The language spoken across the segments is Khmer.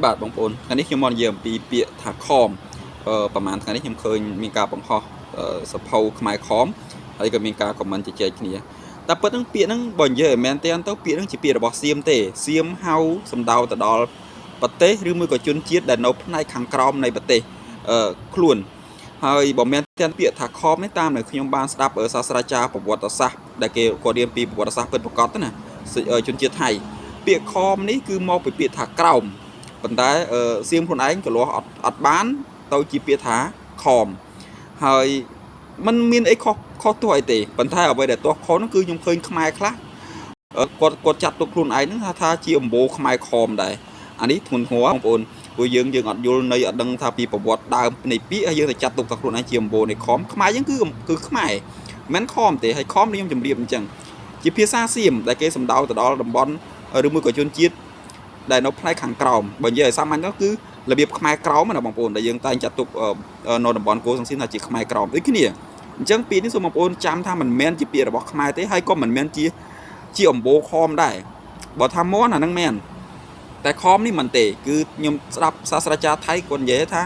บาทบางปนอันนี้ខ្ញុំមកនិយាយអំពីពាក្យថាខមប្រហែលថ្ងៃនេះខ្ញុំឃើញមានការបង្ហោះសភៅខ្មែរខមហើយក៏មានការខមមិនជជែកគ្នាតែពិតហ្នឹងពាក្យហ្នឹងបើនិយាយឲ្យមែនទេទៅពាក្យហ្នឹងជាពាក្យរបស់សៀមទេសៀមហៅសំដៅទៅដល់ប្រទេសឬមួយក៏ជនជាតិដែលនៅផ្នែកខាងក្រោមនៃប្រទេសខ្លួនហើយបើមែនទាំងពាក្យថាខមនេះតាមដែលខ្ញុំបានស្ដាប់សាស្ត្រាចារ្យប្រវត្តិសាស្ត្រដែលគេគាត់រៀនពីប្រវត្តិសាស្ត្រពិតប្រាកដណាជនជាតិថៃពាក្យខមនេះគឺមកពីពាក្យថាក្រោមប៉ុន្តែសៀមខ្លួនឯងក៏លាស់អត់បានទៅជាពាក្យថាខមហើយมันមានអីខុសទោះអីទេប៉ុន្តែអ្វីដែលទោះខុសនោះគឺខ្ញុំឃើញខ្មែរខ្លះគាត់ចាត់ទុកខ្លួនឯងហ្នឹងថាជាអម្បូរខ្មែរខមដែរអានេះធ្ងន់ធ្ងរបងប្អូនព្រោះយើងអត់យល់នៃអត់ដឹងថាពីប្រវត្តិដើមនៃពាក្យហើយយើងទៅចាត់ទុកថាខ្លួនឯងជាអម្បូរនៃខមខ្មែរយើងគឺខ្មែរមិនខមទេហើយខមនេះខ្ញុំជម្រាបអញ្ចឹងជាភាសាសៀមដែលគេសំដៅទៅដល់តំបន់ឬមួយក៏ជនជាតិដែលនៅផ្នែកខាងក្រោមបើនិយាយឲ្យសាមញ្ញទៅគឺរបៀបខ្មែរក្រោមណាបងប្អូនដែលយើងតែងចាត់ទុកនៅតំបន់កូសាំងស៊ីនថាជាខ្មែរក្រោមដូចគ្នាអញ្ចឹងពាក្យនេះសូមបងប្អូនចាំថាមិនមែនជាពាក្យរបស់ខ្មែរទេហើយក៏មិនមែនជាអម្បូរខមដែរបើថាមន់អាហ្នឹងមែនតែខមនេះមិនទេគឺខ្ញុំស្ដាប់សាស្ត្រាចារ្យថៃគាត់និយាយថា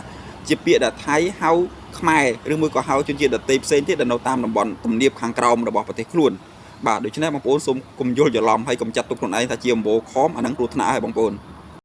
ជាពាក្យដែលថៃហៅខ្មែរឬមួយក៏ហៅជនជាតិដទៃផ្សេងទៀតដែលនៅតាមតំបន់ទំនាបខាងក្រោមរបស់ប្រទេសខ្លួនបាទដូច្នេះបងប្អូនសូមកុំយល់ច្រឡំហើយកុំចាត់ទុកខ្លួនឯងថាជាអម្បូរខមអាហ្នឹងគ្រោះថ្នាក់ហើយបងប្អូន